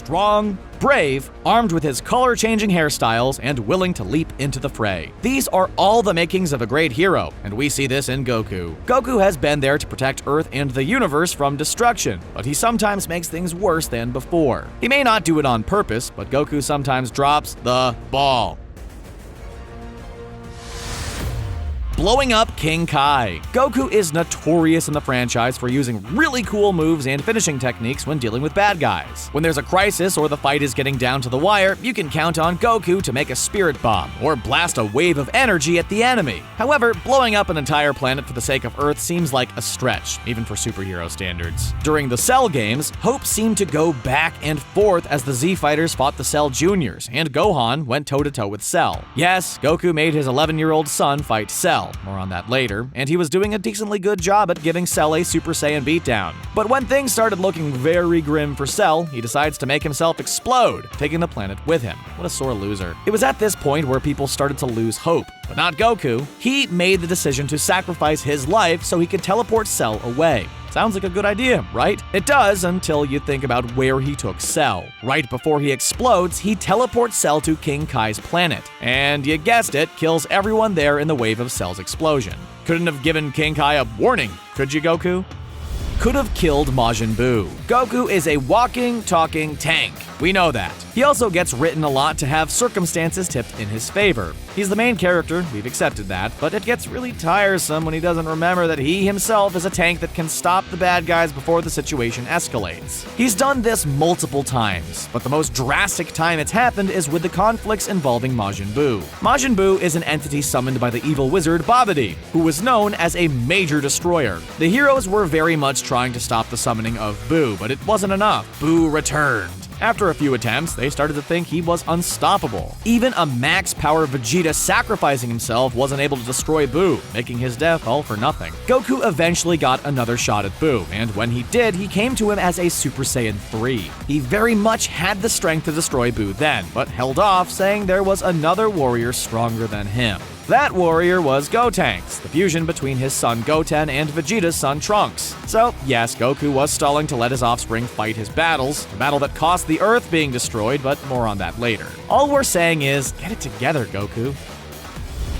strong, brave, armed with his color-changing hairstyles, and willing to leap into the fray. These are all the makings of a great hero, and we see this in Goku. Goku has been there to protect Earth and the universe from destruction, but he sometimes makes things worse than before. He may not do it on purpose, but Goku sometimes drops the ball. Blowing up King Kai. Goku is notorious in the franchise for using really cool moves and finishing techniques when dealing with bad guys. When there's a crisis or the fight is getting down to the wire, you can count on Goku to make a spirit bomb or blast a wave of energy at the enemy. However, blowing up an entire planet for the sake of Earth seems like a stretch, even for superhero standards. During the Cell games, hope seemed to go back and forth as the Z Fighters fought the Cell Juniors, and Gohan went toe-to-toe with Cell. Yes, Goku made his 11-year-old son fight Cell. More on that later, and he was doing a decently good job at giving Cell a Super Saiyan beatdown. But when things started looking very grim for Cell, he decides to make himself explode, taking the planet with him. What a sore loser. It was at this point where people started to lose hope, but not Goku. He made the decision to sacrifice his life so he could teleport Cell away. Sounds like a good idea, right? It does until you think about where he took Cell. Right before he explodes, he teleports Cell to King Kai's planet. And you guessed it, kills everyone there in the wave of Cell's explosion. Couldn't have given King Kai a warning, could you, Goku? Could have killed Majin Buu. Goku is a walking, talking tank. We know that. He also gets written a lot to have circumstances tipped in his favor. He's the main character, we've accepted that, but it gets really tiresome when he doesn't remember that he himself is a tank that can stop the bad guys before the situation escalates. He's done this multiple times, but the most drastic time it's happened is with the conflicts involving Majin Buu. Majin Buu is an entity summoned by the evil wizard Babidi, who was known as a major destroyer. The heroes were very much trying to stop the summoning of Buu, but it wasn't enough. Buu returned. After a few attempts, they started to think he was unstoppable. Even a max-power Vegeta sacrificing himself wasn't able to destroy Buu, making his death all for nothing. Goku eventually got another shot at Buu, and when he did, he came to him as a Super Saiyan 3. He very much had the strength to destroy Buu then, but held off, saying there was another warrior stronger than him. That warrior was Gotenks, the fusion between his son Goten and Vegeta's son Trunks. So, yes, Goku was stalling to let his offspring fight his battles, a battle that cost the Earth being destroyed, but more on that later. All we're saying is, get it together, Goku.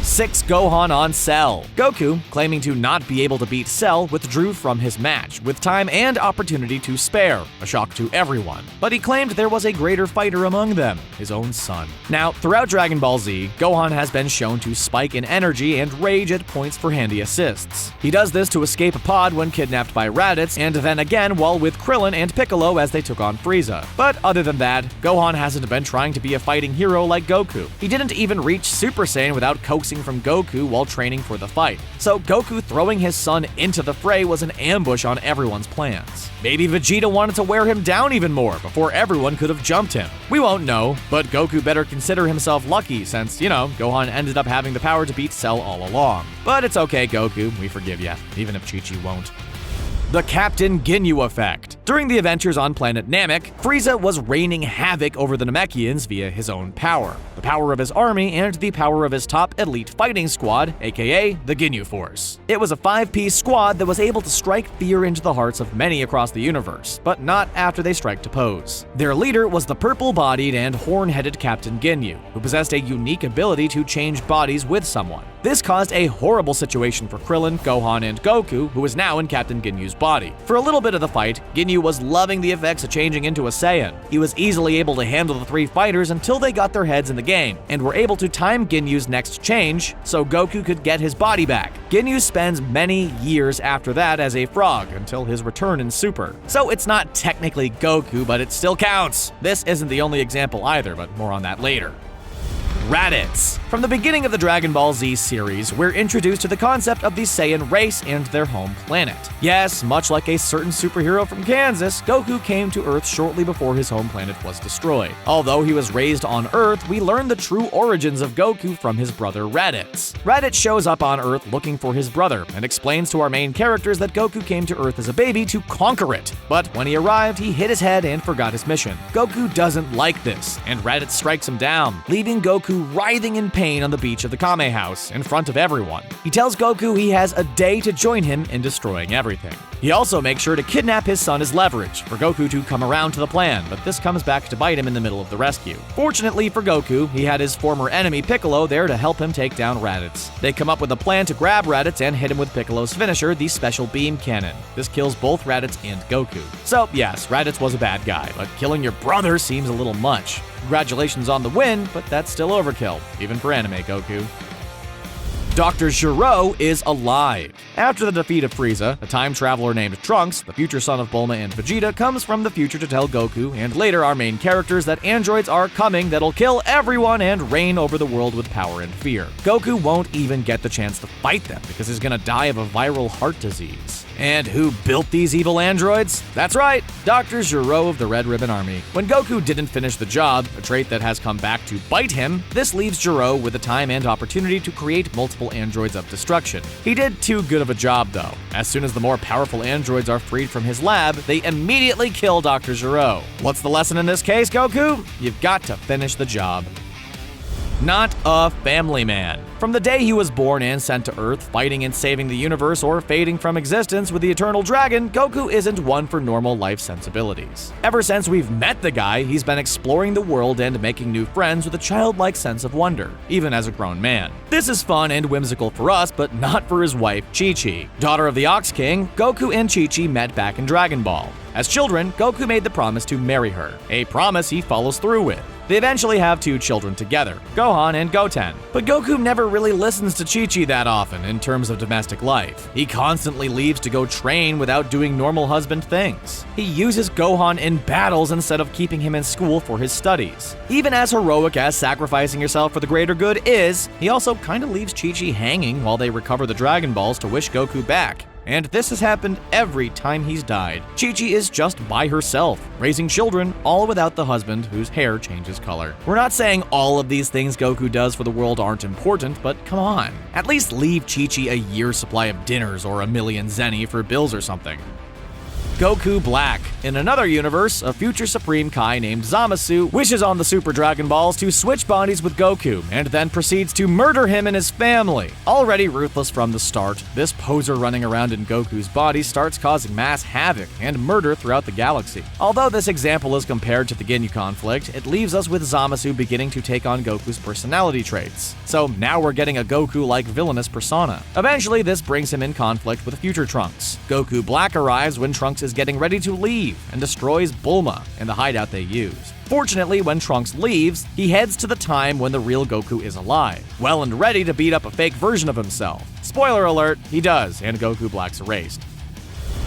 6. Gohan On Cell. Goku, claiming to not be able to beat Cell, withdrew from his match, with time and opportunity to spare, a shock to everyone. But he claimed there was a greater fighter among them, his own son. Now, throughout Dragon Ball Z, Gohan has been shown to spike in energy and rage at points for handy assists. He does this to escape a pod when kidnapped by Raditz, and then again while with Krillin and Piccolo as they took on Frieza. But other than that, Gohan hasn't been trying to be a fighting hero like Goku. He didn't even reach Super Saiyan without coaxing from Goku while training for the fight. So Goku throwing his son into the fray was an ambush on everyone's plans. Maybe Vegeta wanted to wear him down even more before everyone could have jumped him. We won't know, but Goku better consider himself lucky since, Gohan ended up having the power to beat Cell all along. But it's okay, Goku, we forgive ya, even if Chi-Chi won't. The Captain Ginyu Effect. During the adventures on planet Namek, Frieza was raining havoc over the Namekians via his own power, the power of his army, and the power of his top elite fighting squad, aka the Ginyu Force. It was a 5-piece squad that was able to strike fear into the hearts of many across the universe, but not after they strike to pose. Their leader was the purple-bodied and horn-headed Captain Ginyu, who possessed a unique ability to change bodies with someone. This caused a horrible situation for Krillin, Gohan, and Goku, who is now in Captain Ginyu's body. For a little bit of the fight, Ginyu was loving the effects of changing into a Saiyan. He was easily able to handle the 3 fighters until they got their heads in the game, and were able to time Ginyu's next change so Goku could get his body back. Ginyu spends many years after that as a frog until his return in Super. So it's not technically Goku, but it still counts. This isn't the only example either, but more on that later. Raditz. From the beginning of the Dragon Ball Z series, we're introduced to the concept of the Saiyan race and their home planet. Yes, much like a certain superhero from Kansas, Goku came to Earth shortly before his home planet was destroyed. Although he was raised on Earth, we learn the true origins of Goku from his brother Raditz. Raditz shows up on Earth looking for his brother, and explains to our main characters that Goku came to Earth as a baby to conquer it. But when he arrived, he hit his head and forgot his mission. Goku doesn't like this, and Raditz strikes him down, leaving Goku writhing in pain on the beach of the Kame House in front of everyone. He tells Goku he has a day to join him in destroying everything. He also makes sure to kidnap his son as leverage for Goku to come around to the plan, but this comes back to bite him in the middle of the rescue. Fortunately for Goku, he had his former enemy Piccolo there to help him take down Raditz. They come up with a plan to grab Raditz and hit him with Piccolo's finisher, the Special Beam Cannon. This kills both Raditz and Goku. So yes, Raditz was a bad guy, but killing your brother seems a little much. Congratulations on the win, but that's still overkill, even for anime Goku. Dr. Shiro is alive. After the defeat of Frieza, a time traveler named Trunks, the future son of Bulma and Vegeta, comes from the future to tell Goku, and later our main characters, that androids are coming that'll kill everyone and reign over the world with power and fear. Goku won't even get the chance to fight them because he's gonna die of a viral heart disease. And who built these evil androids? That's right, Dr. Shiro of the Red Ribbon Army. When Goku didn't finish the job, a trait that has come back to bite him, this leaves Shiro with the time and opportunity to create multiple androids of destruction. He did too good of a job though. As soon as the more powerful androids are freed from his lab, they immediately kill Dr. Shiro. What's the lesson in this case, Goku? You've got to finish the job. Not a family man. From the day he was born and sent to Earth, fighting and saving the universe or fading from existence with the Eternal Dragon, Goku isn't one for normal life sensibilities. Ever since we've met the guy, he's been exploring the world and making new friends with a childlike sense of wonder, even as a grown man. This is fun and whimsical for us, but not for his wife, Chi-Chi. Daughter of the Ox King, Goku and Chi-Chi met back in Dragon Ball. As children, Goku made the promise to marry her, a promise he follows through with. They eventually have 2 children together, Gohan and Goten. But Goku never really listens to Chi-Chi that often in terms of domestic life. He constantly leaves to go train without doing normal husband things. He uses Gohan in battles instead of keeping him in school for his studies. Even as heroic as sacrificing yourself for the greater good is, he also kinda leaves Chi-Chi hanging while they recover the Dragon Balls to wish Goku back. And this has happened every time he's died. Chi-Chi is just by herself, raising children, all without the husband whose hair changes color. We're not saying all of these things Goku does for the world aren't important, but come on. At least leave Chi-Chi a year's supply of dinners or a million zenny for bills or something. Goku Black. In another universe, a future Supreme Kai named Zamasu wishes on the Super Dragon Balls to switch bodies with Goku, and then proceeds to murder him and his family. Already ruthless from the start, this poser running around in Goku's body starts causing mass havoc and murder throughout the galaxy. Although this example is compared to the Ginyu conflict, it leaves us with Zamasu beginning to take on Goku's personality traits. So now we're getting a Goku-like villainous persona. Eventually, this brings him in conflict with future Trunks. Goku Black arrives when Trunks is getting ready to leave and destroys Bulma and the hideout they use. Fortunately, when Trunks leaves, he heads to the time when the real Goku is alive, well and ready to beat up a fake version of himself. Spoiler alert, he does, and Goku Black's erased.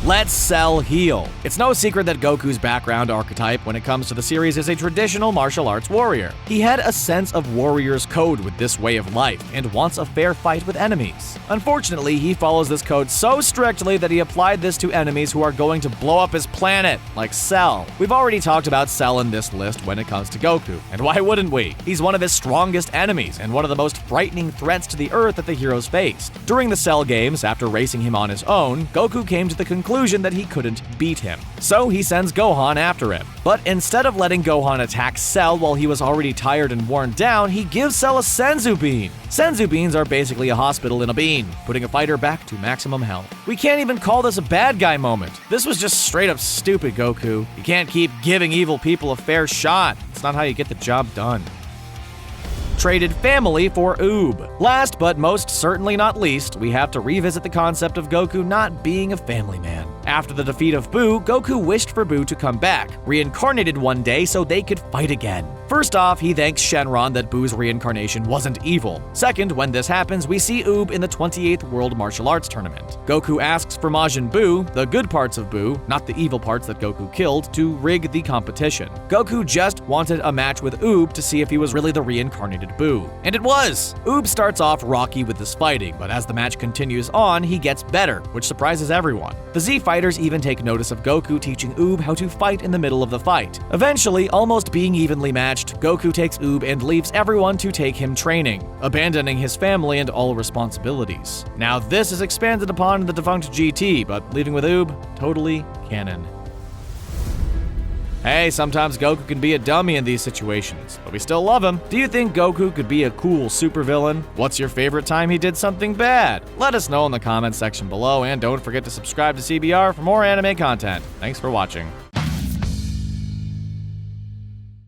Let's Cell Heal. It's no secret that Goku's background archetype when it comes to the series is a traditional martial arts warrior. He had a sense of warrior's code with this way of life and wants a fair fight with enemies. Unfortunately, he follows this code so strictly that he applied this to enemies who are going to blow up his planet, like Cell. We've already talked about Cell in this list when it comes to Goku, and why wouldn't we? He's one of his strongest enemies and one of the most frightening threats to the Earth that the heroes faced. During the Cell games, after racing him on his own, Goku came to the conclusion that he couldn't beat him. So he sends Gohan after him. But instead of letting Gohan attack Cell while he was already tired and worn down, he gives Cell a Senzu Bean. Senzu Beans are basically a hospital in a bean, putting a fighter back to maximum health. We can't even call this a bad guy moment. This was just straight up stupid, Goku. You can't keep giving evil people a fair shot. It's not how you get the job done. Traded family for Oob. Last but most certainly not least, we have to revisit the concept of Goku not being a family man. After the defeat of Buu, Goku wished for Buu to come back, reincarnated one day so they could fight again. First off, he thanks Shenron that Buu's reincarnation wasn't evil. Second, when this happens, we see Oob in the 28th World Martial Arts Tournament. Goku asks for Majin Buu, the good parts of Buu, not the evil parts that Goku killed, to rig the competition. Goku just wanted a match with Oob to see if he was really the reincarnated Buu. And it was! Oob starts off rocky with this fighting, but as the match continues on, he gets better, which surprises everyone. The Z fighters even take notice of Goku teaching Oob how to fight in the middle of the fight. Eventually, almost being evenly matched, Goku takes Oob and leaves everyone to take him training, abandoning his family and all responsibilities. Now this is expanded upon in the defunct GT, but leaving with Oob, totally canon. Hey, sometimes Goku can be a dummy in these situations, but we still love him. Do you think Goku could be a cool supervillain? What's your favorite time he did something bad? Let us know in the comments section below, and don't forget to subscribe to CBR for more anime content. Thanks for watching.